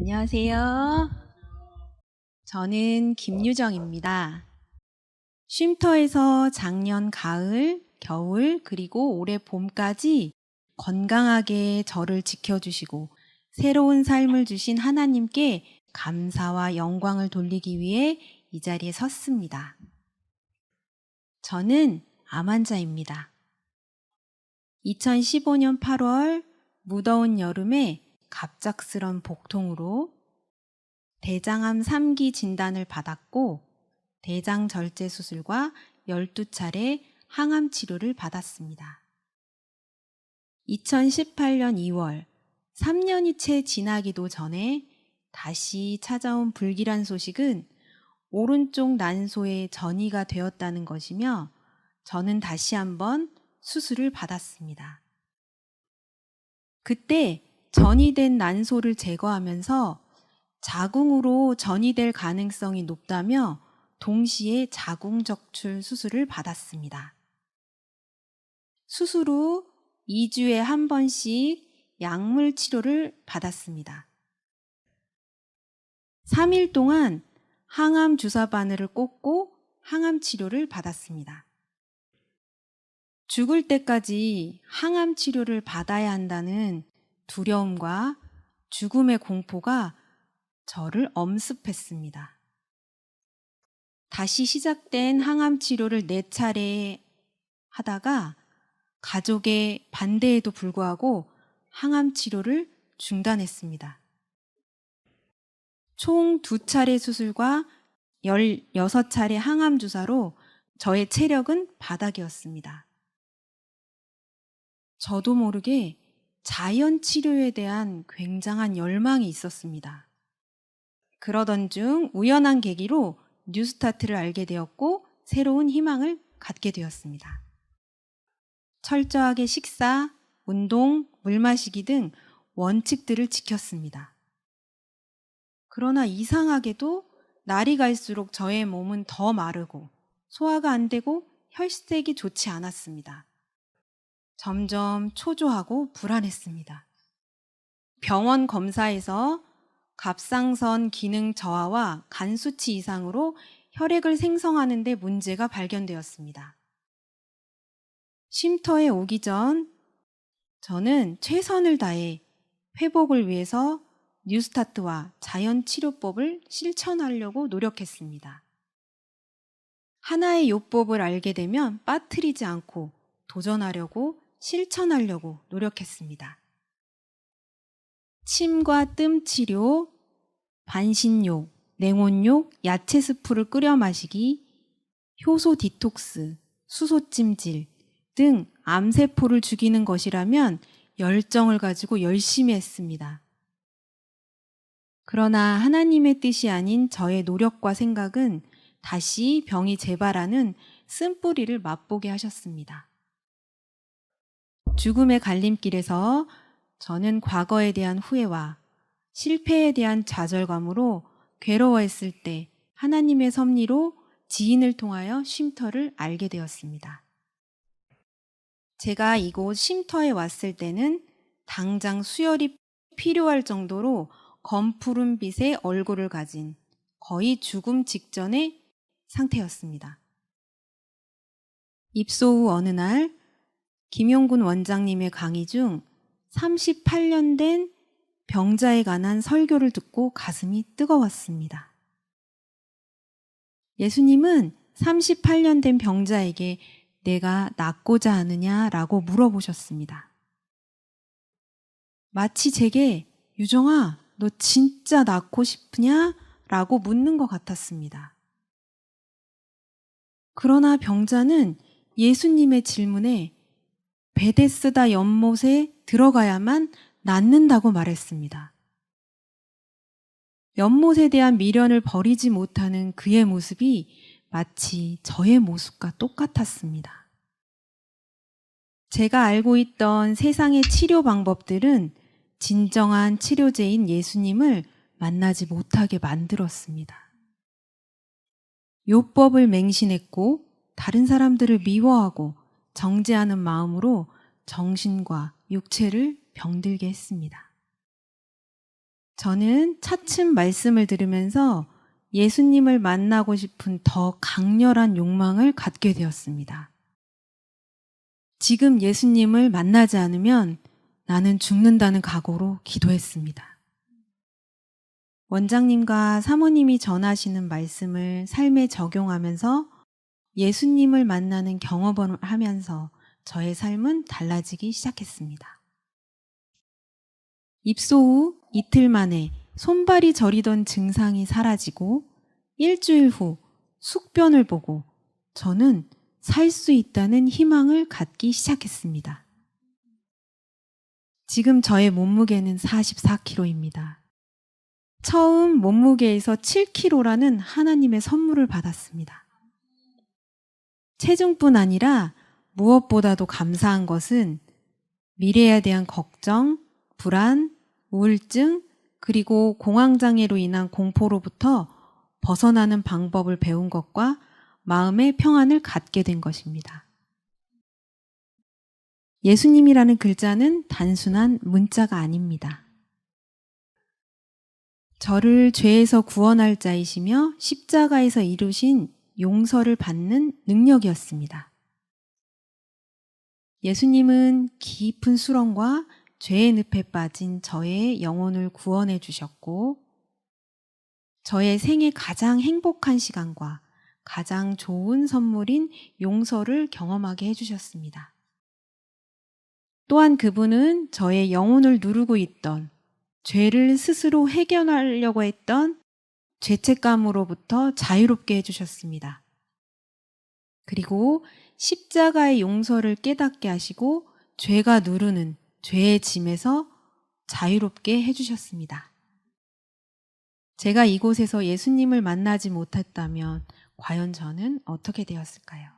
안녕하세요. 저는 김유정입니다. 쉼터에서 작년 가을, 겨울, 그리고 올해 봄까지 건강하게 저를 지켜주시고 새로운 삶을 주신 하나님께 감사와 영광을 돌리기 위해 이 자리에 섰습니다. 저는 암 환자입니다. 2015년 8월 무더운 여름에 갑작스런 복통으로 대장암 3기 진단을 받았고 대장 절제 수술과 12차례 항암 치료를 받았습니다. 2018년 2월 3년이 채 지나기도 전에 다시 찾아온 불길한 소식은 오른쪽 난소에 전이가 되었다는 것이며 저는 다시 한번 수술을 받았습니다. 그때 전이된 난소를 제거하면서 자궁으로 전이될 가능성이 높다며 동시에 자궁적출 수술을 받았습니다. 수술 후 2주에 한 번씩 약물 치료를 받았습니다. 3일 동안 항암 주사 바늘을 꽂고 항암 치료를 받았습니다. 죽을 때까지 항암 치료를 받아야 한다는 두려움과 죽음의 공포가 저를 엄습했습니다. 다시 시작된 항암 치료를 4차례 하다가 가족의 반대에도 불구하고 항암 치료를 중단했습니다. 총 2차례 수술과 16차례 항암 주사로 저의 체력은 바닥이었습니다. 저도 모르게 자연 치료에 대한 굉장한 열망이 있었습니다. 그러던 중 우연한 계기로 뉴스타트를 알게 되었고 새로운 희망을 갖게 되었습니다. 철저하게 식사, 운동, 물 마시기 등 원칙들을 지켰습니다. 그러나 이상하게도 날이 갈수록 저의 몸은 더 마르고 소화가 안 되고 혈색이 좋지 않았습니다. 점점 초조하고 불안했습니다. 병원 검사에서 갑상선 기능 저하와 간 수치 이상으로 혈액을 생성하는 데 문제가 발견되었습니다. 쉼터에 오기 전 저는 최선을 다해 회복을 위해서 뉴스타트와 자연치료법을 실천하려고 노력했습니다. 하나의 요법을 알게 되면 빠뜨리지 않고 도전하려고 실천하려고 노력했습니다. 침과 뜸 치료, 반신욕, 냉온욕, 야채 스프를 끓여 마시기, 효소 디톡스, 수소 찜질 등 암세포를 죽이는 것이라면 열정을 가지고 열심히 했습니다. 그러나 하나님의 뜻이 아닌 저의 노력과 생각은 다시 병이 재발하는 쓴뿌리를 맛보게 하셨습니다. 죽음의 갈림길에서 저는 과거에 대한 후회와 실패에 대한 좌절감으로 괴로워했을 때 하나님의 섭리로 지인을 통하여 쉼터를 알게 되었습니다. 제가 이곳 쉼터에 왔을 때는 당장 수혈이 필요할 정도로 검푸른 빛의 얼굴을 가진 거의 죽음 직전의 상태였습니다. 입소 후 어느 날 김용군 원장님의 강의 중 38년 된 병자에 관한 설교를 듣고 가슴이 뜨거웠습니다. 예수님은 38년 된 병자에게 내가 낫고자 하느냐라고 물어보셨습니다. 마치 제게 유정아, 너 진짜 낫고 싶으냐? 라고 묻는 것 같았습니다. 그러나 병자는 예수님의 질문에 베데스다 연못에 들어가야만 낫는다고 말했습니다. 연못에 대한 미련을 버리지 못하는 그의 모습이 마치 저의 모습과 똑같았습니다. 제가 알고 있던 세상의 치료 방법들은 진정한 치료제인 예수님을 만나지 못하게 만들었습니다. 요법을 맹신했고 다른 사람들을 미워하고 정죄하는 마음으로 정신과 육체를 병들게 했습니다. 저는 차츰 말씀을 들으면서 예수님을 만나고 싶은 더 강렬한 욕망을 갖게 되었습니다. 지금 예수님을 만나지 않으면 나는 죽는다는 각오로 기도했습니다. 원장님과 사모님이 전하시는 말씀을 삶에 적용하면서 예수님을 만나는 경험을 하면서 저의 삶은 달라지기 시작했습니다. 입소 후 이틀 만에 손발이 저리던 증상이 사라지고 일주일 후 숙변을 보고 저는 살 수 있다는 희망을 갖기 시작했습니다. 지금 저의 몸무게는 44kg입니다. 처음 몸무게에서 7kg라는 하나님의 선물을 받았습니다. 체중뿐 아니라 무엇보다도 감사한 것은 미래에 대한 걱정, 불안, 우울증, 그리고 공황장애로 인한 공포로부터 벗어나는 방법을 배운 것과 마음의 평안을 갖게 된 것입니다. 예수님이라는 글자는 단순한 문자가 아닙니다. 저를 죄에서 구원할 자이시며 십자가에서 이루신 용서를 받는 능력이었습니다. 예수님은 깊은 수렁과 죄의 늪에 빠진 저의 영혼을 구원해 주셨고 저의 생애 가장 행복한 시간과 가장 좋은 선물인 용서를 경험하게 해주셨습니다. 또한 그분은 저의 영혼을 누르고 있던 죄를 스스로 해결하려고 했던 죄책감으로부터 자유롭게 해주셨습니다. 그리고 십자가의 용서를 깨닫게 하시고 죄가 누르는 죄의 짐에서 자유롭게 해주셨습니다. 제가 이곳에서 예수님을 만나지 못했다면 과연 저는 어떻게 되었을까요?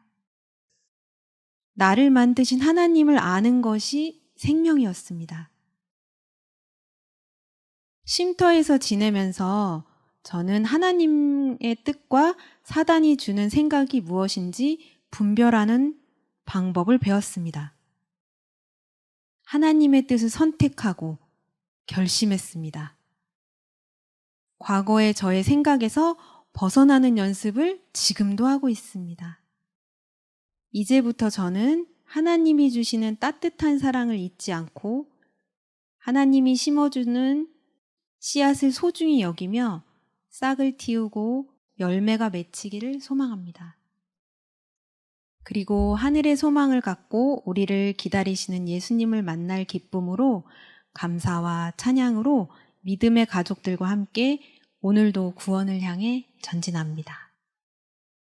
나를 만드신 하나님을 아는 것이 생명이었습니다. 쉼터에서 지내면서 저는 하나님의 뜻과 사단이 주는 생각이 무엇인지 분별하는 방법을 배웠습니다. 하나님의 뜻을 선택하고 결심했습니다. 과거의 저의 생각에서 벗어나는 연습을 지금도 하고 있습니다. 이제부터 저는 하나님이 주시는 따뜻한 사랑을 잊지 않고 하나님이 심어주는 씨앗을 소중히 여기며 싹을 틔우고 열매가 맺히기를 소망합니다. 그리고 하늘의 소망을 갖고 우리를 기다리시는 예수님을 만날 기쁨으로 감사와 찬양으로 믿음의 가족들과 함께 오늘도 구원을 향해 전진합니다.